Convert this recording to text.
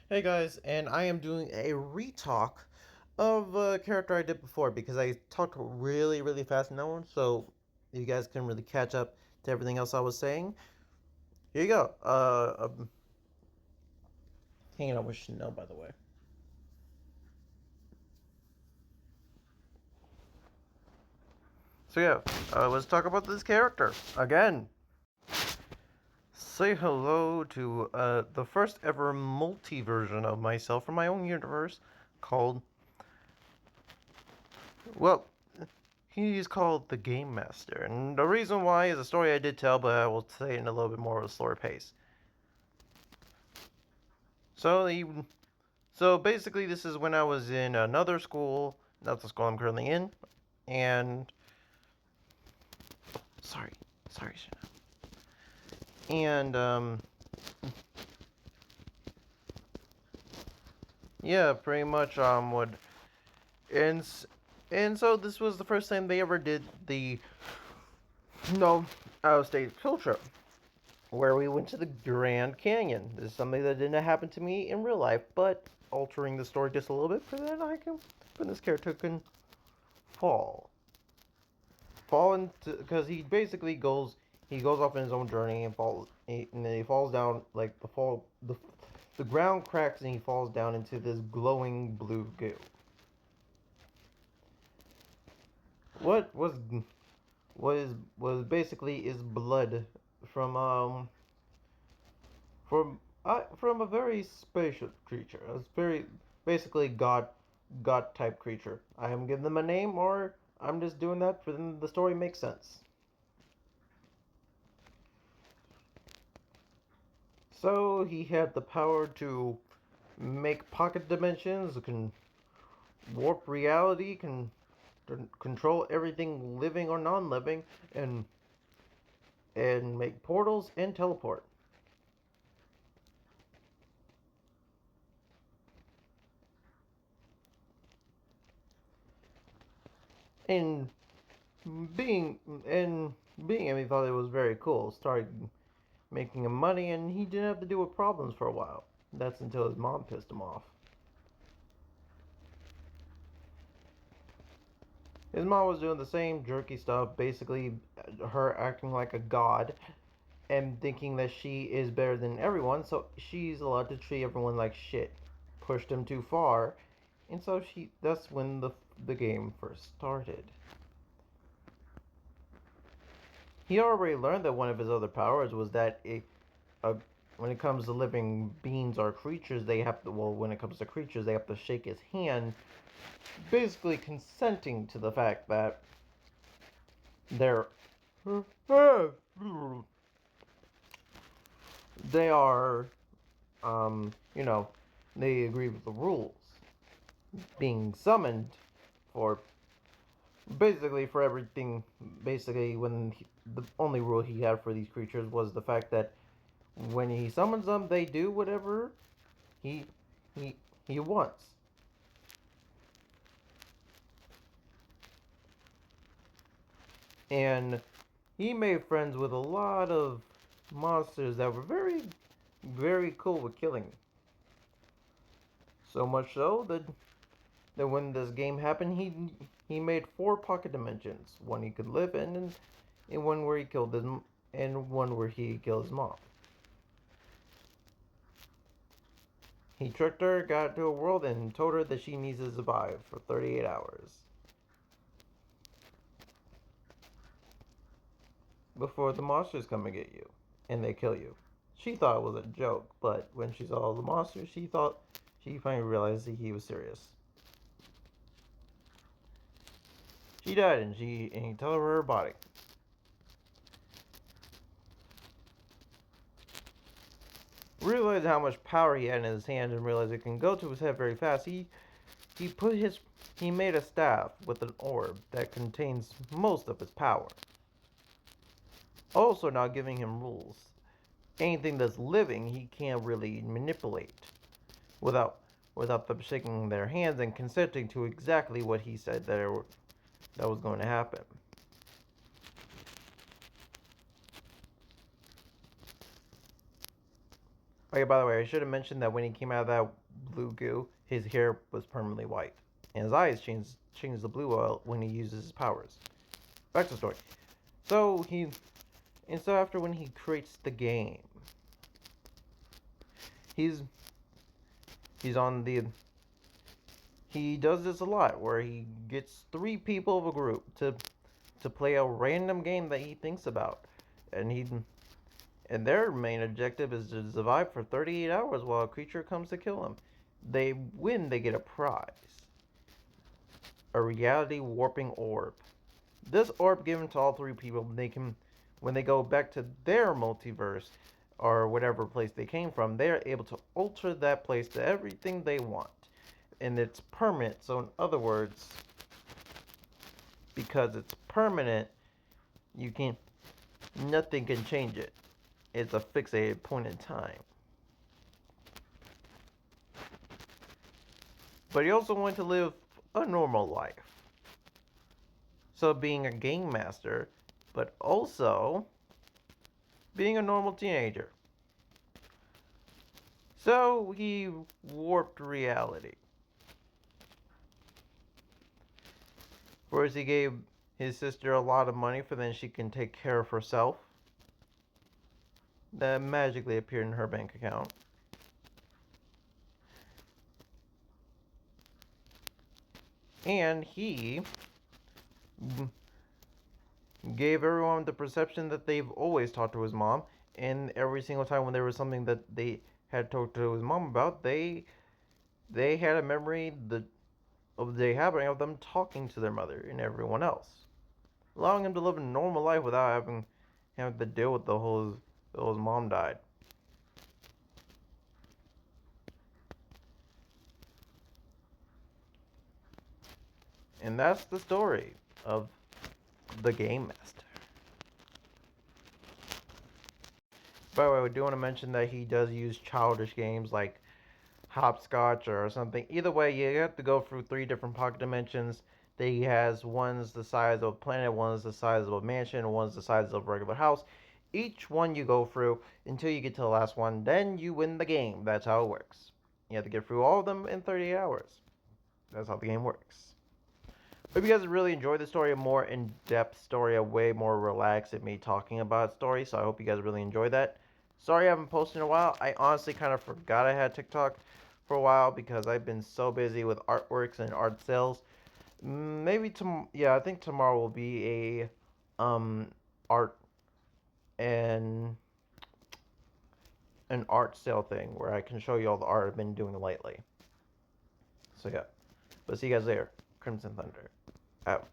Hey guys, and I am doing a retalk of a character I did before because I talked really fast in that one, so you guys can really catch up to everything else I was saying. Here you go. Hanging out with Chanel, by the way. So yeah, let's talk about this character again. Say hello to the first ever multi version of myself from my own universe called, well, he's called the Game Master, and the reason why is a story I did tell, but I will say it in a little bit more of a slower pace. So so basically, this is when I was in another school, not the school I'm currently in, and sorry, sorry, and yeah, pretty much what and and so this was the first time they ever did the no out of state field trip, where we went to the Grand Canyon. This is something that didn't happen to me in real life, but altering the story just a little bit for that I can, for this character can fall, fall into, because he goes off on his own journey and and then he falls down like the ground cracks and he falls down into this glowing blue goo. What was basically is blood from from a very special creature. It's very basically god type creature. I am giving them a name, or I'm just doing that for them. The story makes sense. So he had the power to make pocket dimensions, can warp reality, can control everything living or non-living, and make portals and teleport. And and being him, he thought it was very cool. Started making him money, and he didn't have to deal with problems for a while. That's until his mom pissed him off. His mom was doing the same jerky stuff, basically her acting like a god and thinking that she is better than everyone, so she's allowed to treat everyone like shit. Pushed him too far, and so that's when the game first started. He already learned that one of his other powers was that a when it comes to living beings or creatures, they have to, well, when it comes to creatures, they have to shake his hand, basically consenting to the fact that they're they are, you know, they agree with the rules. Being summoned for basically for everything, basically the only rule he had for these creatures was the fact that when he summons them, they do whatever he he he wants. And he made friends with a lot of monsters that were very cool with killing. So much so that when this game happened, he made four pocket dimensions: one he could live in, and one where he killed his, and one where he killed his mom. He tricked her, got to a world, and told her that she needs to survive for 38 hours before the monsters come and get you, and they kill you. She thought it was a joke, but when she saw the monsters, she finally realized that he was serious. She died, and he told her body. Realized how much power he had in his hands and realized it can go to his head very fast. He put his he made a staff with an orb that contains most of his power. Also, not giving him rules. Anything that's living, he can't really manipulate without them shaking their hands and consenting to exactly what he said that was going to happen. Oh yeah, by the way, I should have mentioned that when he came out of that blue goo, his hair was permanently white, and his eyes changed the blue oil when he uses his powers. Back to the story. So he, and so after when he creates the game, he's he's on the he does this a lot where he gets three people of a group to play a random game that he thinks about, and their main objective is to survive for 38 hours while a creature comes to kill them. They win, they get a prize, a reality warping orb. This orb given to all three people, they can, when they go back to their multiverse or whatever place they came from, they're able to alter that place to everything they want. And it's permanent. So in other words, because it's permanent, you can nothing can change it. It's a fixated point in time. But he also wanted to live a normal life. So being a game master, but also being a normal teenager. So he warped reality. First, he gave his sister a lot of money for then she can take care of herself. That magically appeared in her bank account. And he gave everyone the perception that they've always talked to his mom. And every single time when there was something that they had talked to his mom about, they had a memory of the happening of them talking to their mother and everyone else, allowing him to live a normal life without having to deal with the whole his mom died. And that's the story of the Game Master. By the way, I do want to mention that he does use childish games like hopscotch or something. Either way, you have to go through three different pocket dimensions that he has. One's the size of a planet, one's the size of a mansion, and one's the size of a regular house. Each one you go through until you get to the last one, then you win the game. That's how it works. You have to get through all of them in 38 hours. That's how the game works. Hope you guys really enjoyed the story, a more in-depth story, a way more relaxed at me talking about story. So I hope you guys really enjoyed that. Sorry I haven't posted in a while. I honestly kind of forgot I had TikTok for a while because I've been so busy with artworks and art sales. Maybe yeah, I think tomorrow will be a art and an art sale thing where I can show you all the art I've been doing lately. So yeah, but see you guys later. Crimson Thunder out.